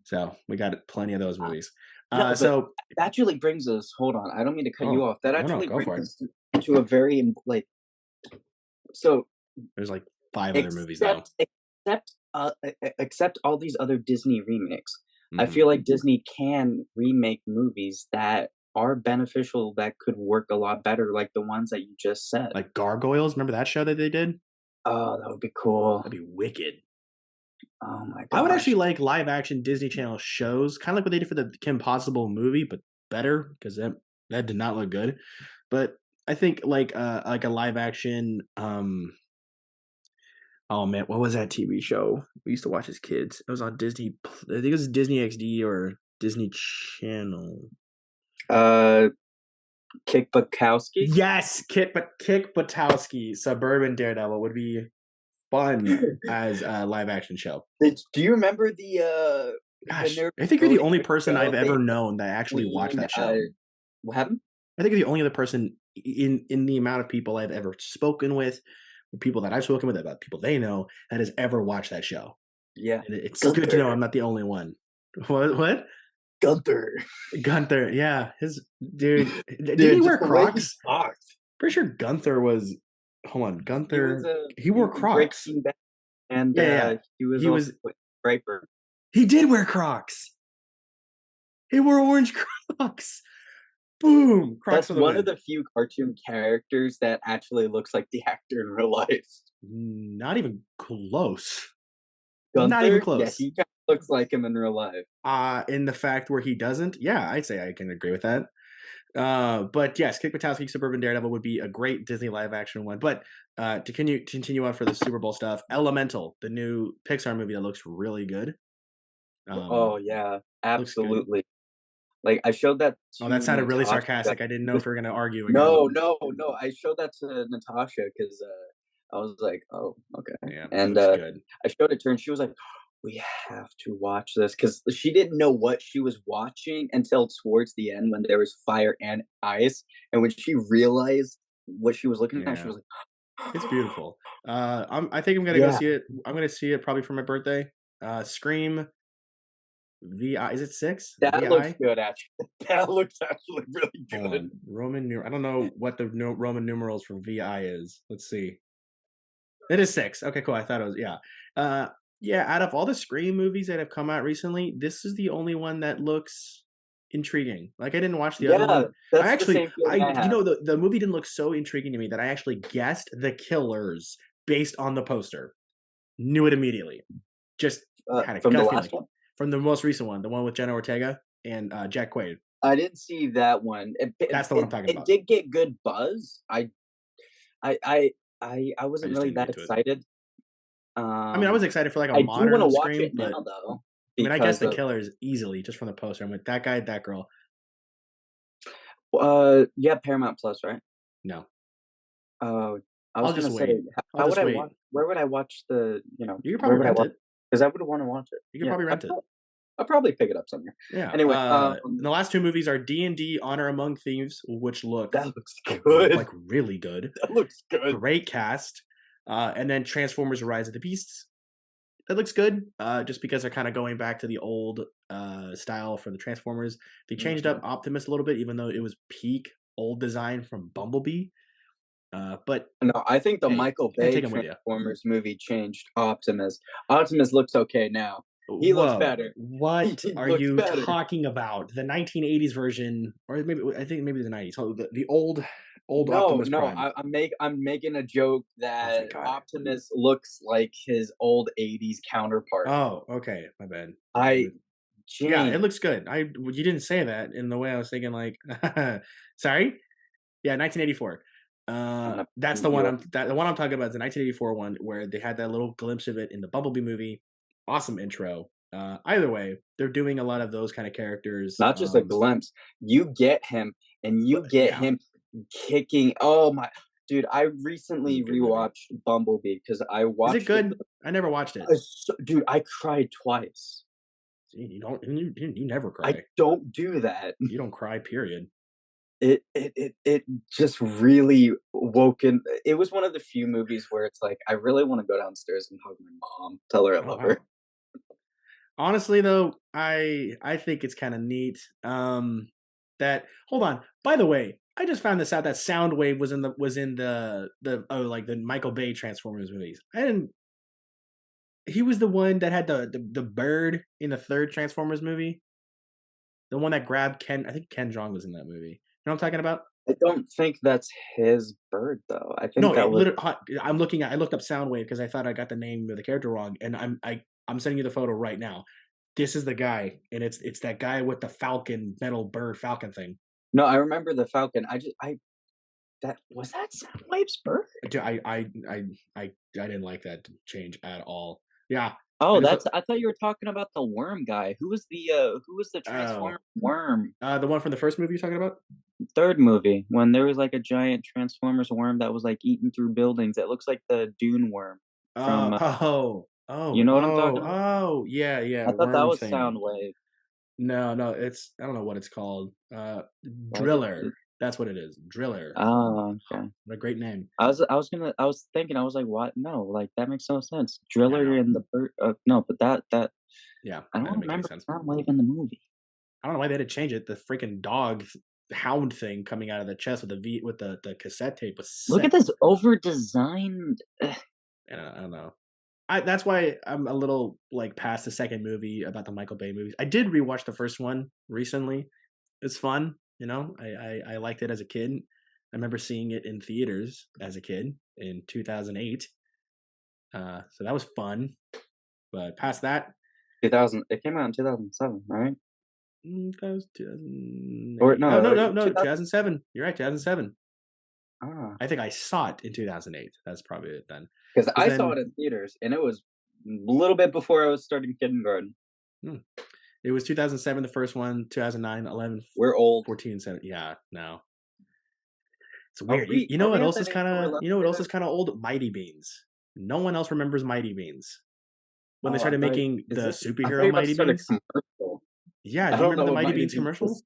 So we got plenty of those Uh, movies. no, but So that actually brings us hold on, I don't mean to cut you oh off. That no, actually go brings for it. us to a very like so There's like 5 other movies though. except all these other Disney remakes. I Hmm. feel like Disney can remake movies that are beneficial that could work a lot better, like the ones that you just said. Like Gargoyles, remember that show that they did? Oh, that would be cool. That'd be wicked. Oh my I would gosh. actually like live action Disney Channel shows, kind of like what they did for the Kim Possible movie, but better because that did not look good. But I think like a live action oh man, what was that TV show we used to watch as kids? It was on Disney. I think it was Disney XD or Disney Channel. Uh, Kick Bukowski? Yes, Kick Butowski, Suburban Daredevil would be fun as a live action show. Do you remember the Gosh, nerd I think you're the early only person show I've they ever had known that actually watched between, that show. what happened? I think you're the only other person in the amount of people I've ever spoken with, or people that I've spoken with about people they know that has ever watched that show. Yeah. And it's good to know Gunther. I'm not the only one. What? Gunther. Gunther, yeah, his dude. Did he Dude, wear just the way he Crocs? talked. Pretty sure Gunther was. Hold on, He was Gunther. a He wore Crocs. Breaking Bad, and, Yeah, yeah, yeah. he was He also was. with Striper. He did wear Crocs. He wore orange Crocs. Boom! Crocs That's for the one of win. the few cartoon characters that actually looks like the actor in real life. Not even close. Not even Gunther? Yeah, close. he kinda looks like him in real life. In the fact where he doesn't, yeah, I'd say I can agree with that. But yes, Kick Buttowski Suburban Daredevil would be a great Disney live action one. But to continue on for the Super Bowl stuff, Elemental, the new Pixar movie that looks really good. Um, Oh, yeah, looks good. absolutely. Like, I showed that Oh, that to sounded really Natasha. sarcastic. I didn't know if we are gonna argue again. No, no, no, I showed that to Natasha because I was like, "Oh, okay," Yeah, it and, looks good. I showed it to her, and she was like, "We have to watch this because she didn't know what she was watching until towards the end when there was fire and ice, and when she realized what she was looking at, she Yeah, was like, it's beautiful. I think I'm gonna go "Yeah, see it. I'm gonna see it probably for my birthday. Scream VI. Is it 6? that looks VI? good, actually. That looks actually really Hold good." on. I don't know what the Roman numerals for VI is. Let's see. It is 6. Okay, cool. I thought it was yeah. Uh, yeah, out of all the Scream movies that have come out recently, this is the only one that looks intriguing. Like, I didn't watch the other Yeah, one. that's the same feeling I You have. know, the movie didn't look so intriguing to me that I actually guessed the killers based on the poster. Knew it immediately. Just had a From the gut last feeling. one? From the most recent one, the one with Jenna Ortega and, Jack Quaid. I didn't see that one. That's the one I'm talking It about. did get good buzz. I I I I wasn't just really didn't get that into it. excited. I mean, I was Um, excited for, like, a I do wanna modern watch Scream, it but now though I mean, I guess because the of killers easily just from the poster. I went, that guy, that girl. yeah, Paramount Plus, right? No, Oh, I was I'll gonna just say, wait. I'll how would just I wait. watch where would I watch You could where probably would I rent watch? it. Because I would wanna watch it. You could Yeah, probably rent it. I'll probably pick it up somewhere. Yeah. Anyway, The last 2 movies are D&D: Honor Among Thieves, which look that looks good. like really good. That looks good. Great cast. And then Transformers: Rise of the Beasts. It looks good. Just because they're kind of going back to the old style for the Transformers. They changed up Mhm. Optimus a little bit, even though it was peak old design from Bumblebee. But No, I think the hey, Michael you gotta Bay take them with you. Transformers movie changed Optimus. Optimus looks okay now. He looks Whoa, better. what He are looks you better. talking about? The 1980s version, or maybe I think maybe the 90s. Oh, the old No, Optimus no, Prime. I'm making a joke Oh, that thank God. Optimus looks like his old '80s counterpart. Oh, okay, my bad. I Yeah, it James, looks good. You didn't say that in the way I was thinking. Like, sorry. Yeah, 1984. I'm gonna That's beat you up. the one I'm talking about is the 1984 one where they had that little glimpse of it in the Bumblebee movie. Awesome intro. Either way, they're doing a lot of those kind of characters. Not just a glimpse. You get him, and But you get yeah, him kicking. Oh my, dude! I this is recently a good movie. rewatched Bumblebee because I Is it watched it. good? I never watched it. Dude, I cried twice. See, you don't. You never I cry. don't do that. You don't cry. Period. it just really woken it was one of the few movies where it's like, I really wanna go downstairs and hug my mom, tell her I Oh love her. wow. Honestly though, I think it's kind of neat. That hold on. By the way, I just found this out that Soundwave was in the like the Michael Bay Transformers movies. I didn't. He was the one that had the bird in the third Transformers movie. The one that grabbed Ken. I think Ken Jeong was in that movie. You know what I'm talking about? I don't think that's his bird, though. I No, think that it was literally. I'm looking at. I looked up Soundwave because I thought I got the name of the character wrong, and I'm sending you the photo right now. This is the guy, and it's that guy with the falcon metal bird falcon thing. no, I remember the Falcon. I just I that was that Soundwave's bird? I didn't like that change at all. Yeah, I Oh, just that's I thought you were talking about the worm guy. Who was the oh, Transformer worm? the one from the first movie you're talking about? 3rd movie, when there was, like, a giant Transformers worm that was, like, eating through buildings. It looks like the Dune worm from, you know what I'm talking about? Yeah, yeah, I thought that worm was thing. Soundwave. No, no, it's I don't know what it's called. Why did Driller. it That's what it is. Driller. oh, Oh, okay. what a great name. I was thinking, I was like, "What? No, like, that makes no sense." Yeah, Driller no. and the bird no, but that Yeah, I that didn't don't make any remember sense. Soundwave in the movie. I don't know why they had to change it. The freaking dog hound thing coming out of the chest with the cassette tape was Look at sick. this over-designed And I don't know. That's why I'm a little like past the second movie about the Michael Bay movies. I did rewatch the first one recently. It's fun, you know. I liked it as a kid. I remember seeing it in theaters as a kid in 2008. So that was fun. But past that, 2000 it came out in 2007, right? that was Or 2008. Oh no, no no no 2000 2007. You're right, 2007. ah, I think I saw it in 2008. That's probably it then. 'cause Because I saw it then in theaters, and it was a little bit before I was starting kindergarten. hmm, it was 2007 the first one, 2009, 11, We're old. 14, and 7. Yeah, no. It's weird. You know Are we what at else that is age where we're allowed you know to what say else that? is kind of old? Mighty Beans. No one else remembers Mighty Beans. When they Oh, started making is the this I thought you superhero were about to Mighty start a Beans. commercial. Yeah, I do you don't remember know the what Mighty Mighty Beans Beans commercial? is.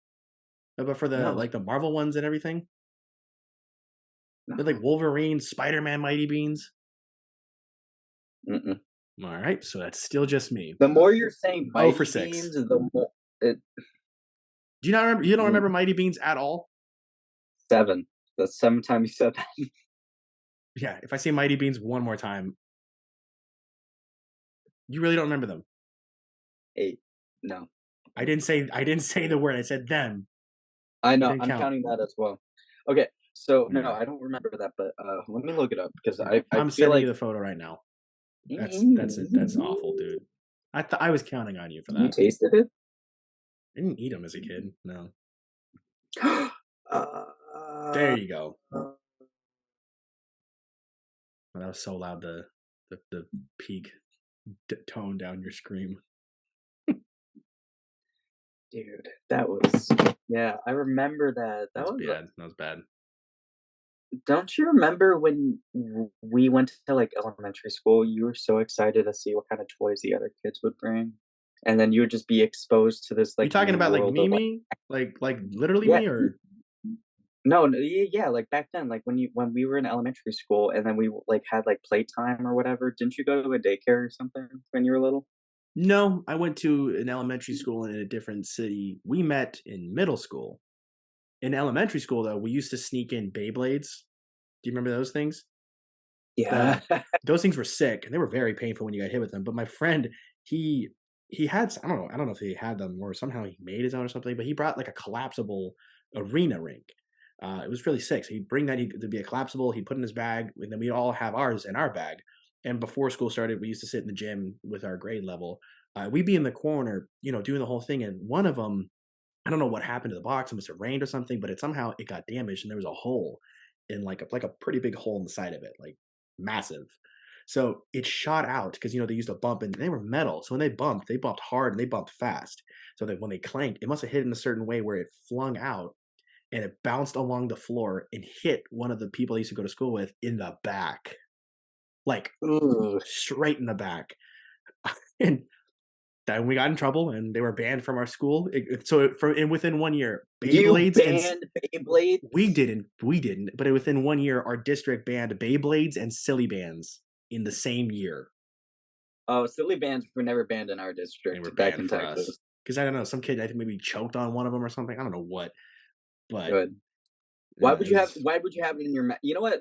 But for the No, like the Marvel ones and everything? They're like no. Wolverine, Spider-Man Mighty Beans. Mm-mm. All right, so that's still just me. The more you're saying Oh for Mighty 6. Beans, the more it Do you not remember you don't remember mm, Mighty Beans at all? 7. The 7th time you said that. Yeah, if I say Mighty Beans one more time, you really don't remember them. 8. No. I didn't say the word. I said them. I It know, didn't I'm count. counting that as well. Okay, so, no, Mm. I don't remember that, but, let me look it up because I I'm feel sending you like the photo right now. That's it. That's awful, you dude. I was counting on you for that. tasted it? I didn't eat them as a kid. No. There Uh, you go. Oh, that was so loud. The peak tone down your scream. dude, that was yeah, I remember that. That That's was bad. That was bad. don't you remember when we went to, like, elementary school, you were so excited to see what kind of toys the other kids would bring? And then you would just be exposed to this, You like, talking new about like world of, like Mimi? Like literally yeah, me or no, no, yeah, like, back then, like, when we were in elementary school and then we, like, had, like, playtime or whatever, didn't you go to a daycare or something when you were little? no? I went to an elementary school in a different city. We met in middle school. In elementary school, though, we used to sneak in Beyblades. Do you remember those things? Yeah. The those things were sick, and they were very painful when you got hit with them, but my friend, he he had I don't know if he had them or somehow he made his own or something, but he brought, like, a collapsible arena rink. It was really sick, so he'd bring that, he'd be a collapsible, he'd put in his bag, and then we'd all have ours in our bag, and before school started, we used to sit in the gym with our grade level. We'd be in the corner, you know, doing the whole thing, and one of them, I don't know what happened to the box, it must have rained or something, but it got damaged, and there was a hole in, like a pretty big hole in the side of it, like, massive. So, it shot out because, you know, they used a bump and they were metal, so when they bumped hard and they bumped fast. So that when they clanked, it must have hit in a certain way where it flung out and it bounced along the floor and hit one of the people I used to go to school with in the back, like, Ugh. straight in the back. And That we got in trouble and they were banned from our school. And within 1 year, You Beyblades and banned Beyblades? we didn't, but within 1 year, our district banned Beyblades and silly bands in the same year. Oh, silly bands were never banned in our They were district back banned in for us Texas. because I don't know, some kid I think maybe choked on one of them or something. I don't know what, but Good. yeah, it was Why would you have it in your you know what?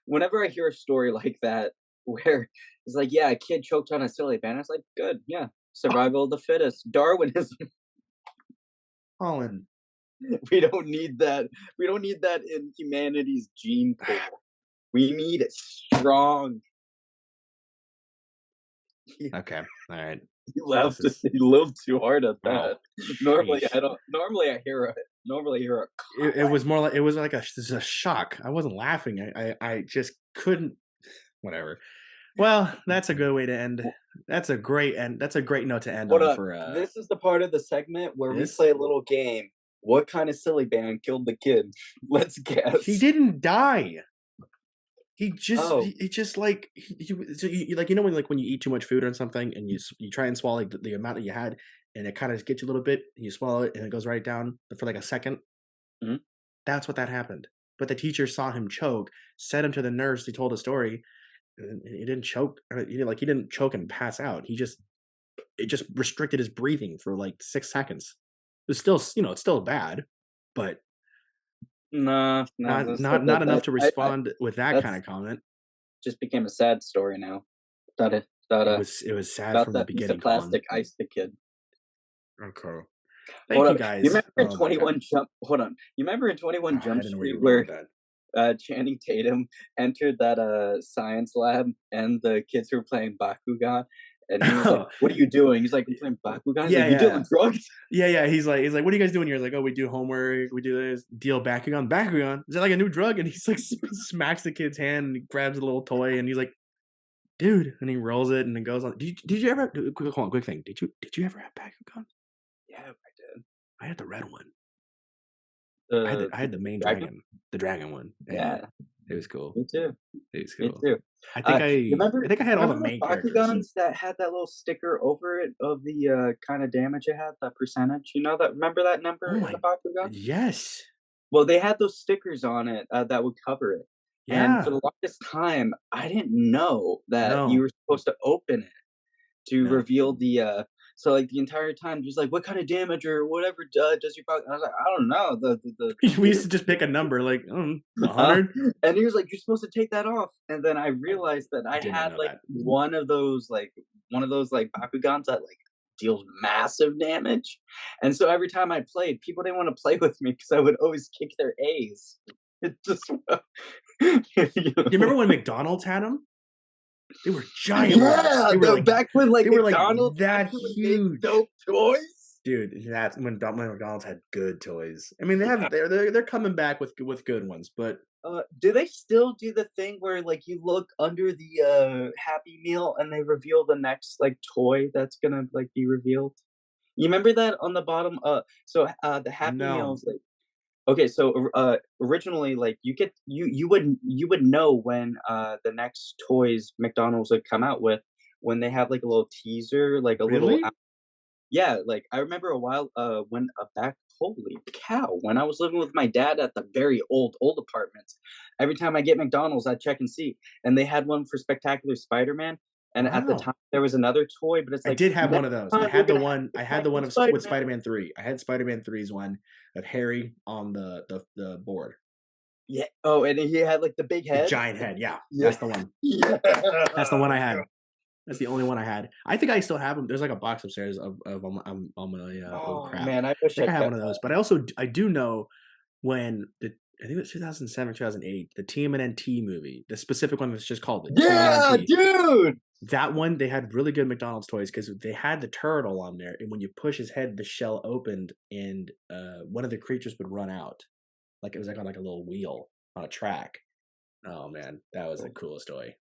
Whenever I hear a story like that where it's like, "Yeah, a kid choked on a silly band," it's like, "Good, yeah, survival of the fittest, Darwinism." Holland. We don't need that. We don't need that in humanity's gene pool. We need it strong. Okay, all right. You This laughed. is You laughed too hard at wow. that. Normally, Sheesh. I don't. Normally, I hear a It clap. was more like it was like this is a shock. I wasn't laughing. I just couldn't. Whatever. Well, that's a good way to end. That's a great note to end Hold on up. for This is the part of the segment where we this. play a little game. What kind of silly band killed the kid? Let's He guess. didn't die. Oh, He just like so like when you eat too much food or something and you try and swallow like the amount that you had and it kind of gets you a little bit and you swallow it and it goes right down for like a second. mhm. That's what that happened. But the teacher saw him choke, said him to the nurse. He told a story. And he didn't choke. He didn't choke and pass out. It just restricted his breathing for like 6 seconds. It's still it's still bad, but No, no. not enough to respond with that kind That's of comment. just became a sad story now. It was sad Thought from the that piece of beginning, Colin. plastic iced the kid. Okay. Hold Thank you up. You guys. remember in Oh my god. 21 Jump hold on. You remember in 21 I Jump didn't know where you Street were going with where that. Channing Tatum entered that science lab and the kids were playing Bakugan and he was like, Oh, "What are you doing?" He's like, "I'm playing Bakugan." He's yeah, like, "You yeah. dealing drugs?" Yeah. He's like, what are you guys doing here? He's like, oh, we do homework, we do this, deal Bakugan. Bakugan? Is that like a new drug? And he's like smacks the kid's hand and he grabs a little toy and he's like, dude, and he rolls it and it goes on. Did you ever quick hold on, quick thing. Did you ever have Bakugan? Yeah, I did. I had the red one. The I had the main dragon? dragon, the dragon one. Yeah, Yeah, it was cool. me too. It was Me cool. too. I think I had all the Remember those main characters. Bakugans that had that little sticker over it of the, kinda damage it had, that percentage? You know that remember that Oh number in the my, Bakugan? yes, Well, they had those stickers on it, that would cover it, and for yeah, the longest time, I didn't know that you no, were supposed to open it to no. reveal the, so, like, the entire time, just like, "What kind of damage or whatever does your Bak" I was like, "I don't know, the We sticker." used to just pick a number, like a Uh, hundred. and he was like, "You're supposed to take that off." And then I I realized that I did not had know like that. one of those like Bakugans that like deals massive damage. And so every time I played, people didn't want to play with me because I would always kick their A's. It just you You know. remember when McDonald's had them? They were giant ones. Yeah, the back when like They were like McDonald's that actually made huge. dope toys. Dude, that's when McDonald's had good toys. I mean, Yeah. they're coming back with good ones, but Do they still do the thing where, like, you look under the, Happy Meal and they reveal the next, like, toy that's gonna, like, be revealed? You remember that on the bottom? The Happy no. Meals, like okay, so, originally, like, you would know when, the next toys McDonald's would come out with when they have, like, a little teaser, like, a little Really? yeah, like, I remember a while, when back holy cow, when I was living with my dad at the very old apartments, every time I get McDonald's, I'd check and see, and they had one for Spectacular Spider-Man, and at the Wow. time, there was another toy, but it's I like, did have one "Next of those. time, we're gonna have I had the one Spectacular with Spider-Man." Spider-Man 3. I had Spider-Man three's one of Harry on the board. Yeah, oh, and he had, like, the big The head? giant head. Yeah, Yeah. that's the one. That's the one I Yeah. had. That's the only one I had. I think I still have them. There's like a box upstairs of on my old Oh, crap. man, I I wish think I I have one kept of those, that. but I do know when I think it was 2007, 2008, the TMNT movie, the specific one that's just called the Yeah, TMNT. dude! That one, they had really good McDonald's toys because they had the turtle on there, and when you push his head, the shell opened, and one of the creatures would run out, like it was like on like a little wheel on a track. Oh man, that was the coolest toy.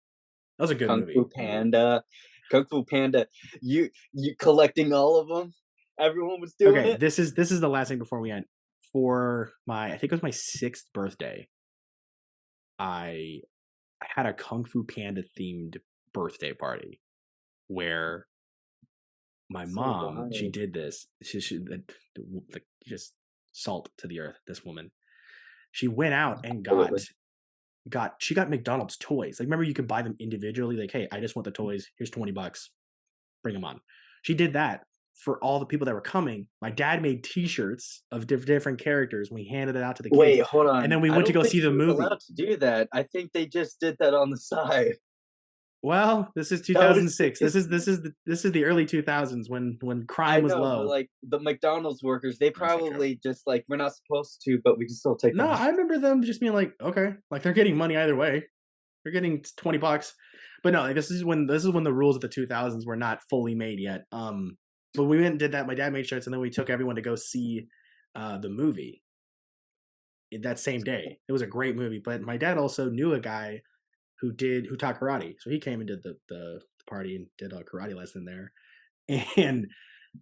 That was a good Kung Fu movie. Panda. Kung Fu Panda. You collecting all of them. Everyone was doing Okay, it? this is the last thing before we end. For my, I think it was my 6th birthday, I I had a Kung Fu Panda themed birthday party where my So mom, she wild. did this. Just salt to the earth. This woman, she went out and Absolutely. she got McDonald's toys. Like, remember you could buy them individually. Like, hey, I just want the toys. Here's $20. Bring them on. She did that for all the people that were coming. My dad made T-shirts of different characters. And we handed it out to the kids, Wait, hold and on. then we I went to don't go think see the she was movie. allowed to do that. I think they just did that on the side. Well, this is That was 2006. This is the early 2000s when crime I was know, but, low. like, the McDonald's workers, they That's not true. probably just, like, "We're not supposed to, but we can still take No, them." I remember them just being like, okay, like they're getting money either way. They're getting $20. But no, like, this is when the rules of the 2000s were not fully made yet. But we went and did that. My dad made shirts, and then we took everyone to go see the movie that same day. It was a great movie. But my dad also knew a guy who taught karate, so he came and did the party and did a karate lesson there. And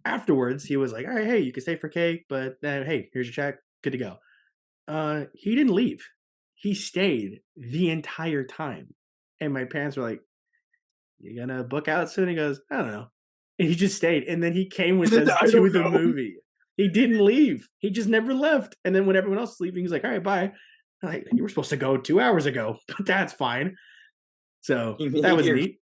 afterwards, he was like, "All right, hey, you can stay for cake, but hey, here's your check. Good to go." He didn't leave. He stayed the entire time. And my parents were like, "You gonna book out soon?" He goes, "I don't know." And he just stayed. And then he came with us I to don't the know. movie. He didn't leave. He just never left. And then when everyone else was leaving, he's like, "All right, bye." I'm like, "You were supposed to go 2 hours ago," but that's fine. So He that made was your neat.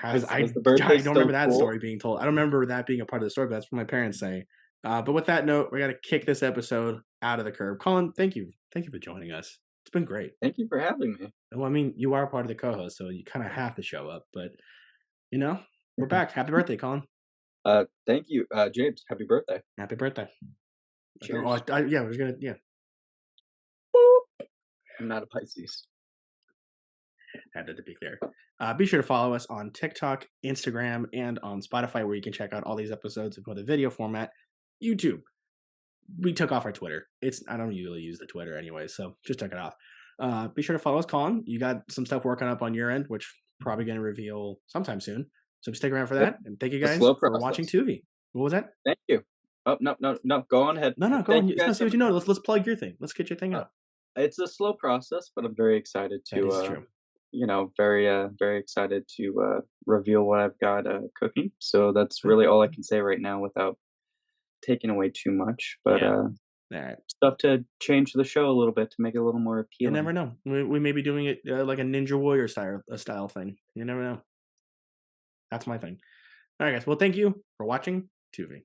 was the I birthday don't remember still that cool? story being told. I don't remember that being a part of the story, but that's what my parents say. But with that note, we got to kick this episode out of the curb. Colin, thank you. Thank you for joining us. It's been great. Thank you for having me. Well, I mean, you are part of the co-host, so you kind of have to show up. But you know, we're back. Happy birthday, Colin. Thank you, James, happy birthday. Happy birthday. Cheers. Yeah, I was gonna. Yeah, I'm not a Pisces. had that to be clear. Be sure to follow us on TikTok, Instagram, and on Spotify, where you can check out all these episodes in the video format. YouTube. We took off our Twitter. I don't usually use the Twitter anyway, so just took it off. Be sure to follow us, Colin. You got some stuff working up on your end, which probably going to reveal sometime soon. So stick around for Yep, that. And thank you a guys slow for watching process. Tu-Vie. What was that? Thank you. Oh, no, no, no, go on ahead. No, go Thank on. you No, guys see so what you much. know. Let's plug your thing. Let's get your thing Uh, out. it's a slow process, but I'm very excited That to, is true. very excited to, reveal what I've got, cooking. So that's really all I can say right now without taking away too much, but, Yeah. All right. stuff to change the show a little bit to make it a little more You never appealing. know. We may be doing it like a Ninja Warrior style thing. You never know. That's my thing. All right, guys. Well, thank you for watching Tu-Vie.